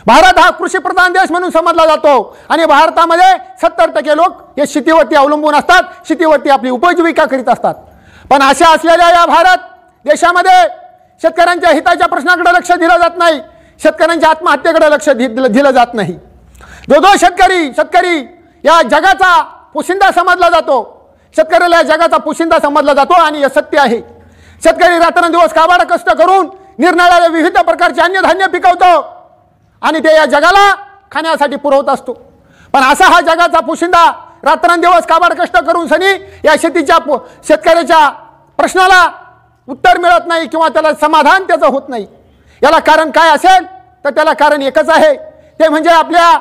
भारत हा कृषीप्रधान देश म्हणून समजला जातो आणि भारतामध्ये 70% लोक हे शेतीवरती अवलंबून असतात, शेतीवरती आपली उपजीविका करीत असतात। पण अशा असलेल्या या भारत देशामध्ये शेतकऱ्यांच्या हिताच्या प्रश्नाकडे लक्ष दिलं जात नाही, शेतकऱ्यांच्या आत्महत्येकडे लक्ष दिलं जात नाही। जो शेतकरी या जगाचा पोशिंदा समजला जातो, शेतकऱ्याला या जगाचा पोशिंदा समजला जातो आणि हे सत्य आहे। शेतकरी रात्रंदिवस काबाड कष्ट करून निरनिराळे विविध प्रकारचे अन्नधान्य पिकवतो आणि ते या जगाला खाण्यासाठी पुरवत असतो। पण असा हा जगाचा पोशिंदा रात्रंदिवस काबाड कष्ट करून सनी या शेतकऱ्याच्या प्रश्नाला उत्तर मिळत नाही किंवा त्याला समाधान त्याचं होत नाही। याला कारण काय असेल तर त्याला कारण एकच आहे, ते म्हणजे आपल्या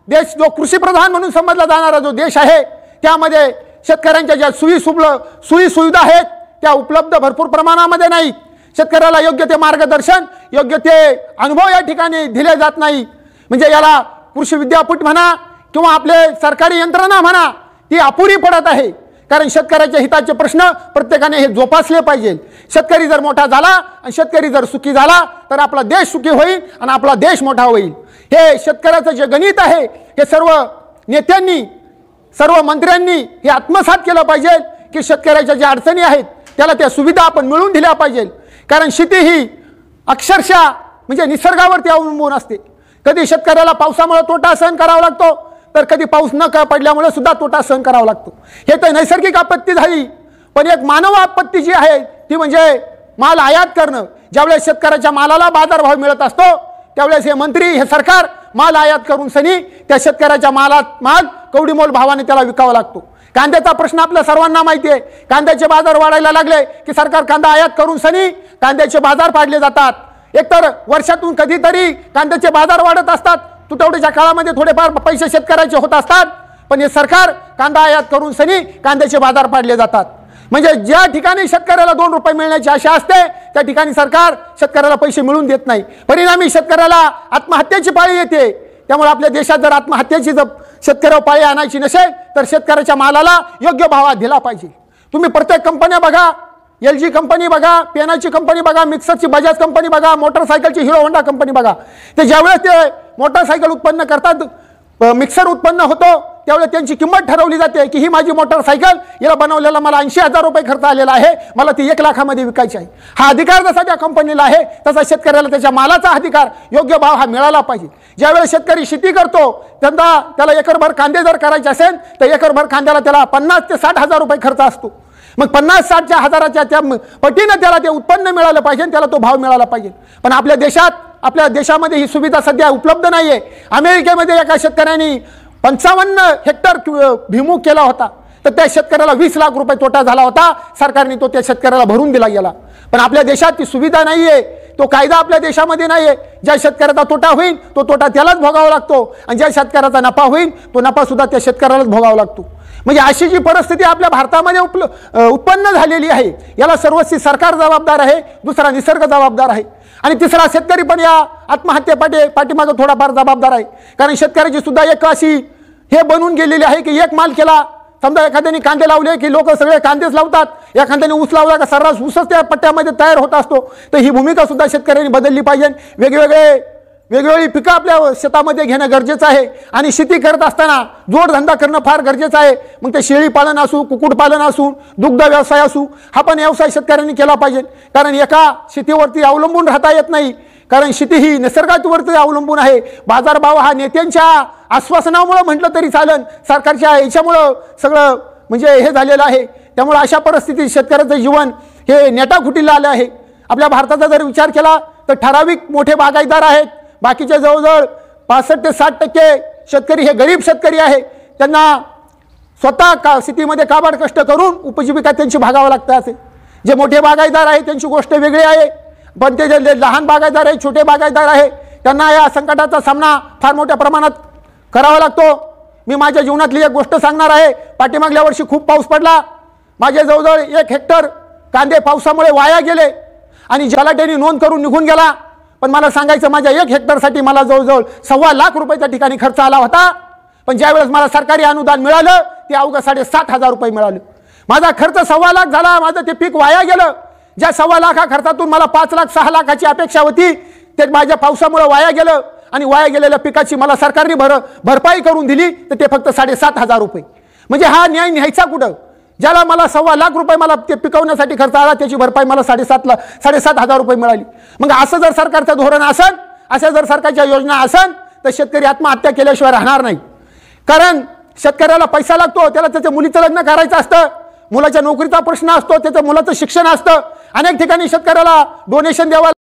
देश जो कृषीप्रधान म्हणून समजला जाणारा जो देश आहे त्यामध्ये शेतकऱ्यांच्या ज्या सोयी सुविधा आहेत त्या उपलब्ध भरपूर प्रमाणामध्ये नाही। शेतकऱ्याला योग्य ते मार्गदर्शन, योग्य ते अनुभव या ठिकाणी दिले जात नाही। म्हणजे याला कृषी विद्यापीठ म्हणा किंवा आपले सरकारी यंत्रणा म्हणा ती अपुरी पडत आहे, कारण शेतकऱ्याच्या हिताचे प्रश्न प्रत्येकाने हे जोपासले पाहिजे। शेतकरी जर मोठा झाला आणि शेतकरी जर सुखी झाला तर आपला देश सुखी होईल आणि आपला देश मोठा होईल। हे शेतकऱ्याचं जे गणित आहे हे सर्व नेत्यांनी, सर्व मंत्र्यांनी हे आत्मसात केलं पाहिजे की शेतकऱ्याच्या ज्या अडचणी आहेत त्याला त्या सुविधा आपण मिळवून दिल्या पाहिजे। कारण शेती ही अक्षरशः म्हणजे निसर्गावरती अवलंबून असते। कधी शेतकऱ्याला पावसामुळे तोटा सहन करावा लागतो तर कधी पाऊस न पडल्यामुळे सुद्धा तोटा सहन करावा लागतो। हे तर नैसर्गिक आपत्ती झाली, पण एक मानव आपत्ती जी आहे ती म्हणजे माल आयात करणं। ज्यावेळेस शेतकऱ्याच्या मालाला बाजारभाव मिळत असतो त्यावेळेस हे मंत्री, हे सरकार माल आयात करून सनी त्या शेतकऱ्याच्या माल कवडीमोल भावाने त्याला विकावा लागतो। कांद्याचा प्रश्न आपल्या सर्वांना माहिती आहे, कांद्याचे बाजार वाढायला लागले की सरकार कांदा आयात करून सनी कांद्याचे बाजार पाडले जातात। एकतर वर्षातून कधीतरी कांद्याचे बाजार वाढत असतात, तुटवड्याच्या काळामध्ये थोडेफार पैसे शेतकऱ्याचे होत असतात, पण हे सरकार कांदा आयात करून सनी कांद्याचे बाजार पाडले जातात। म्हणजे ज्या ठिकाणी शेतकऱ्याला 2 रुपये मिळण्याची आशा असते त्या ठिकाणी सरकार शेतकऱ्याला पैसे मिळवून देत नाही, परिणामी शेतकऱ्याला आत्महत्येची पाळी येते। त्यामुळे आपल्या देशात जर आत्महत्येची शेतकऱ्यावर पाळी आणायची नसेल तर शेतकऱ्याच्या मालाला योग्य भावात दिला पाहिजे। तुम्ही प्रत्येक कंपन्या बघा, LG कंपनी बघा, पेनाची कंपनी बघा, मिक्सरची बजाज कंपनी बघा, मोटरसायकलची हिरो होंडा कंपनी बघा, ते ज्यावेळेस ते मोटरसायकल उत्पन्न करतात, मिक्सर उत्पन्न होतो त्यावेळेस त्यांची किंमत ठरवली जाते की ही माझी मोटरसायकल, याला बनवलेला मला 80,000 रुपये खर्च आलेला आहे, मला ती 1 लाखामध्ये विकायची आहे। हा अधिकार जसा त्या कंपनीला आहे तसा शेतकऱ्याला त्याच्या मालाचा अधिकार, योग्य भाव हा मिळाला पाहिजे। ज्यावेळेस शेतकरी शेती करतो त्याला एकरभर कांदे जर करायचे असेल तर एकरभर कांद्याला त्याला 50 ते 60,000 रुपये खर्च असतो। मग 50-60 हजाराच्या त्या पटीने त्याला ते उत्पन्न मिळालं पाहिजे, त्याला तो भाव मिळाला पाहिजे। पण आपल्या देशामध्ये ही सुविधा सध्या उपलब्ध नाहीये। अमेरिकेमध्ये एका शेतकऱ्यांनी 55 हेक्टर भुईमूग केला होता तर त्या शेतकऱ्याला 20 लाख रुपये तोटा झाला होता, सरकारने तो त्या शेतकऱ्याला भरून दिला गेला। पण आपल्या देशात ती सुविधा नाहीये, तो कायदा आपल्या देशामध्ये नाहीये। ज्या शेतकऱ्याचा तोटा होईल तो तोटा त्यालाच भोगावा लागतो आणि ज्या शेतकऱ्याचा नफा होईल तो नफा सुद्धा त्या शेतकऱ्यालाच भोगावा लागतो। म्हणजे अशी जी परिस्थिती आपल्या भारतामध्ये उत्पन्न झालेली आहे याला सर्वस्वी सरकार जबाबदार आहे, दुसरा निसर्ग जबाबदार आहे आणि तिसरा शेतकरी पण या पाठीमागे थोडाफार जबाबदार आहे। कारण शेतकऱ्याची सुद्धा एक अशी हे बनून गेलेली आहे की एक माल केला, समजा एखाद्याने कांदे लावले की लोक सगळे कांदेच लावतात, एखाद्याने ऊस लावला का सर्रास ऊसच त्या पट्ट्यामध्ये तयार होत असतो। तर ही भूमिका सुद्धा शेतकऱ्यांनी बदलली पाहिजे। वेगवेगळी पिकं आपल्या शेतामध्ये घेणं गरजेचं आहे आणि शेती करत असताना जोडधंदा करणं फार गरजेचं आहे। मग ते शेळी पालन असू, कुक्कुटपालन असू, दुग्ध व्यवसाय असू, हा पण व्यवसाय शेतकऱ्यांनी केला पाहिजे। कारण एका शेतीवरती अवलंबून राहता येत नाही, कारण शेती ही निसर्गावरती अवलंबून आहे। बाजारभाव हा नेत्यांच्या आश्वासनामुळे म्हटलं तरी चालेल, सरकारच्या याच्यामुळं सगळं म्हणजे हे झालेलं आहे। त्यामुळे अशा परिस्थितीत शेतकऱ्याचं जीवन हे नेटाकुटीला आलं आहे। आपल्या भारताचा जर विचार केला तर ठराविक मोठे बागायतदार आहेत, बाकीचे जवळजवळ 65 ते 60% शेतकरी हे गरीब शेतकरी आहे। त्यांना स्वतः शेतीमध्ये काबाड कष्ट करून उपजीविका त्यांची भागावं लागतं असे। जे मोठे बागायतदार आहेत त्यांची गोष्ट वेगळी आहे, पण ते जे लहान बागायतदार आहे, छोटे बागायतदार आहे, त्यांना या संकटाचा सामना फार मोठ्या प्रमाणात करावा लागतो। मी माझ्या जीवनातली एक गोष्ट सांगणार आहे। पाठीमागल्या वर्षी खूप पाऊस पडला, माझे जवळजवळ 1 हेक्टर कांदे पावसामुळे वाया गेले आणि जलाटेने नोंद करून निघून गेला। पण मला सांगायचं माझ्या 1 हेक्टरसाठी मला जवळजवळ 1.25 लाख रुपयाच्या ठिकाणी खर्च आला होता, पण ज्यावेळेस मला सरकारी अनुदान मिळालं ते अवघं 7,500 रुपये मिळाले। माझा खर्च 1.25 लाख झाला, माझं ते पीक वाया गेलं। ज्या 1.25 लाखा खर्चातून मला 5 लाख 6 लाखाची अपेक्षा होती ते माझ्या पावसामुळे वाया गेलं आणि वाया गेलेल्या पिकाची मला सरकारने भरपाई करून दिली तर ते फक्त 7,500 रुपये. म्हणजे हा न्याय न्यायचा कुठं? ज्याला मला 1.25 लाख रुपये मला ते पिकवण्यासाठी खर्च आला त्याची भरपाई मला 7,500 रुपये मिळाली. मग असं जर सरकारचं धोरण असेल, अशा जर सरकारच्या योजना असेल तर शेतकरी आत्महत्या केल्याशिवाय राहणार नाही. कारण शेतकऱ्याला पैसा लागतो, त्याला त्याच्या मुलीचं लग्न करायचं असतं, मुलाच्या नोकरीचा प्रश्न असतो, त्याच्या मुलाचं शिक्षण असतं. अनेक ठिकाणी शेतकऱ्याला डोनेशन द्यावं